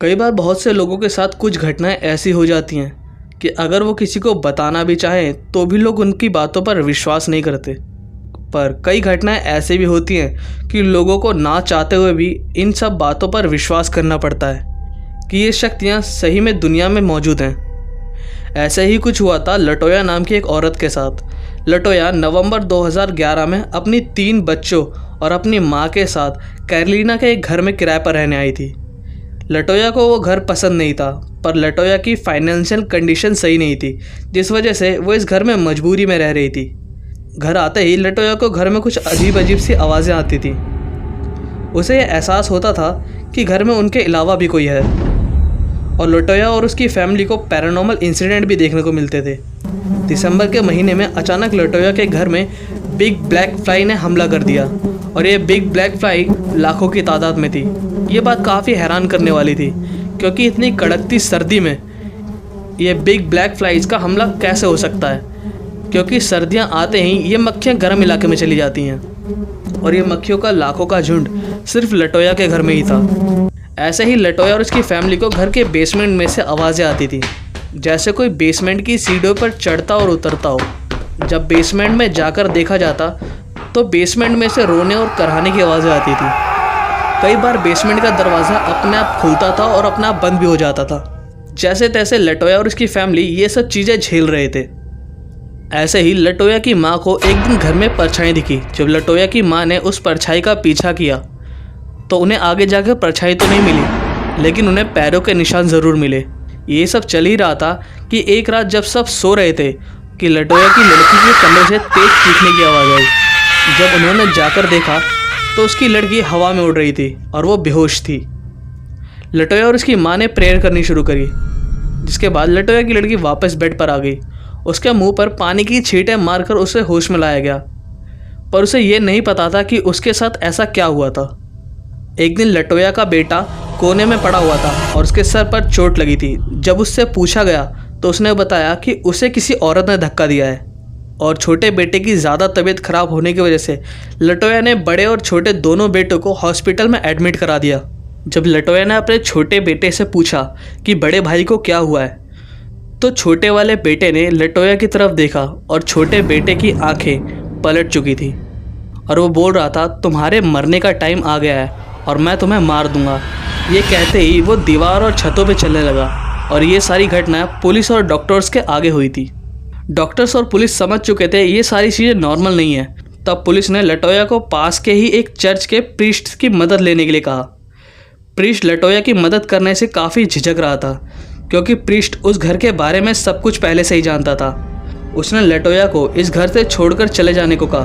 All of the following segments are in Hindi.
कई बार बहुत से लोगों के साथ कुछ घटनाएं ऐसी हो जाती हैं कि अगर वो किसी को बताना भी चाहें तो भी लोग उनकी बातों पर विश्वास नहीं करते। पर कई घटनाएं ऐसे भी होती हैं कि लोगों को ना चाहते हुए भी इन सब बातों पर विश्वास करना पड़ता है कि ये शक्तियाँ सही में दुनिया में मौजूद हैं। ऐसे ही कुछ हुआ था लटोया नाम की एक औरत के साथ। लटोया नवंबर 2011 में अपनी 3 बच्चों और अपनी माँ के साथ कैरोलिना के एक घर में किराए पर रहने आई थी। लटोया को वो घर पसंद नहीं था, पर लटोया की फाइनेंशियल कंडीशन सही नहीं थी, जिस वजह से वो इस घर में मजबूरी में रह रही थी। घर आते ही लटोया को घर में कुछ अजीब अजीब सी आवाज़ें आती थी। उसे यह एहसास होता था कि घर में उनके अलावा भी कोई है, और लटोया और उसकी फैमिली को पैरानॉर्मल इंसिडेंट भी देखने को मिलते थे। दिसंबर के महीने में अचानक लटोया के घर में बिग ब्लैक फ्लाई ने हमला कर दिया, और ये बिग ब्लैक फ्लाई लाखों की तादाद में थी। ये बात काफ़ी हैरान करने वाली थी, क्योंकि इतनी कड़कती सर्दी में ये बिग ब्लैक फ्लाइज का हमला कैसे हो सकता है, क्योंकि सर्दियां आते ही ये मक्खियां गर्म इलाके में चली जाती हैं, और ये मक्खियों का लाखों का झुंड सिर्फ लटोया के घर में ही था। ऐसे ही लटोया और उसकी फैमिली को घर के बेसमेंट में से आवाज़ें आती थी, जैसे कोई बेसमेंट की सीढ़ियों पर चढ़ता और उतरता हो। जब बेसमेंट में जाकर देखा जाता तो बेसमेंट में से रोने और कराहने की आवाज़ें आती थी। कई बार बेसमेंट का दरवाज़ा अपने आप खुलता था और अपने आप बंद भी हो जाता था। जैसे तैसे लटोया और उसकी फैमिली ये सब चीज़ें झेल रहे थे। ऐसे ही लटोया की माँ को एक दिन घर में परछाई दिखी। जब लटोया की माँ ने उस परछाई का पीछा किया तो उन्हें आगे जाकर परछाई तो नहीं मिली, लेकिन उन्हें पैरों के निशान ज़रूर मिले। ये सब चल ही रहा था कि एक रात जब सब सो रहे थे कि लटोया की लड़की के कमरे से तेज चीखने की आवाज़ आई। जब उन्होंने जाकर देखा तो उसकी लड़की हवा में उड़ रही थी और वो बेहोश थी। लटोया और उसकी माँ ने प्रेयर करनी शुरू करी, जिसके बाद लटोया की लड़की वापस बेड पर आ गई। उसके मुंह पर पानी की छींटें मारकर उसे होश में लाया गया, पर उसे ये नहीं पता था कि उसके साथ ऐसा क्या हुआ था। एक दिन लटोया का बेटा कोने में पड़ा हुआ था और उसके सर पर चोट लगी थी। जब उससे पूछा गया तो उसने बताया कि उसे किसी औरत ने धक्का दिया है, और छोटे बेटे की ज़्यादा तबीयत खराब होने की वजह से लटोया ने बड़े और छोटे दोनों बेटों को हॉस्पिटल में एडमिट करा दिया। जब लटोया ने अपने छोटे बेटे से पूछा कि बड़े भाई को क्या हुआ है, तो छोटे वाले बेटे ने लटोया की तरफ देखा और छोटे बेटे की आंखें पलट चुकी थी, और वो बोल रहा था, तुम्हारे मरने का टाइम आ गया है और मैं तुम्हें मार दूंगा। ये कहते ही वो दीवार और छतों पे चलने लगा, और ये सारी घटना पुलिस और डॉक्टर्स के आगे हुई थी। डॉक्टर्स और पुलिस समझ चुके थे ये सारी चीज़ें नॉर्मल नहीं है। तब पुलिस ने लटोया को पास के ही एक चर्च के प्रीस्ट की मदद लेने के लिए कहा। प्रीस्ट लटोया की मदद करने से काफ़ी झिझक रहा था, क्योंकि प्रीस्ट उस घर के बारे में सब कुछ पहले से ही जानता था। उसने लटोया को इस घर से छोड़कर चले जाने को कहा,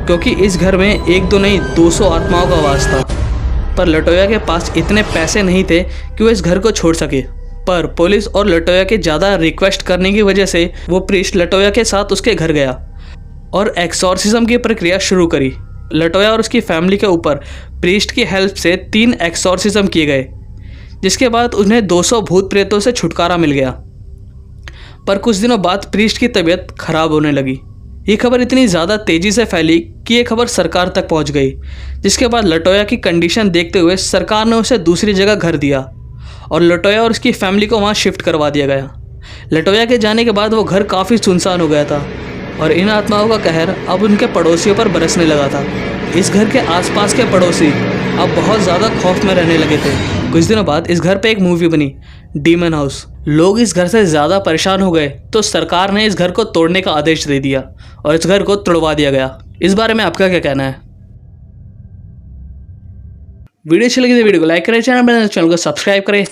क्योंकि इस घर में एक दो नहीं 200 आत्माओं का वास था। पर लटोया के पास इतने पैसे नहीं थे कि वो इस घर को छोड़ सके। पर पुलिस और लटोया के ज़्यादा रिक्वेस्ट करने की वजह से वो प्रीस्ट लटोया के साथ उसके घर गया और एक्सॉर्सिज्म की प्रक्रिया शुरू करी। लटोया और उसकी फैमिली के ऊपर प्रीस्ट की हेल्प से 3 एक्सॉर्सिज्म किए गए, जिसके बाद उन्हें 200 भूत प्रेतों से छुटकारा मिल गया। पर कुछ दिनों बाद प्रीस्ट की तबीयत खराब होने लगी। ये खबर इतनी ज़्यादा तेज़ी से फैली कि ये खबर सरकार तक पहुंच गई, जिसके बाद लटोया की कंडीशन देखते हुए सरकार ने उसे दूसरी जगह घर दिया और लटोया और उसकी फैमिली को वहाँ शिफ्ट करवा दिया गया। लटोया के जाने के बाद वो घर काफ़ी सुनसान हो गया था, और इन आत्माओं का कहर अब उनके पड़ोसियों पर बरसने लगा था। इस घर के आसपास के पड़ोसी अब बहुत ज़्यादा खौफ में रहने लगे थे। कुछ दिनों बाद इस घर पे एक मूवी बनी, डीमन हाउस। लोग इस घर से ज़्यादा परेशान हो गए तो सरकार ने इस घर को तोड़ने का आदेश दे दिया और इस घर को तोड़वा दिया गया। इस बारे में आपका क्या कहना है? वीडियो अच्छी लगी तो वीडियो को लाइक करें, चैनल को सब्सक्राइब करें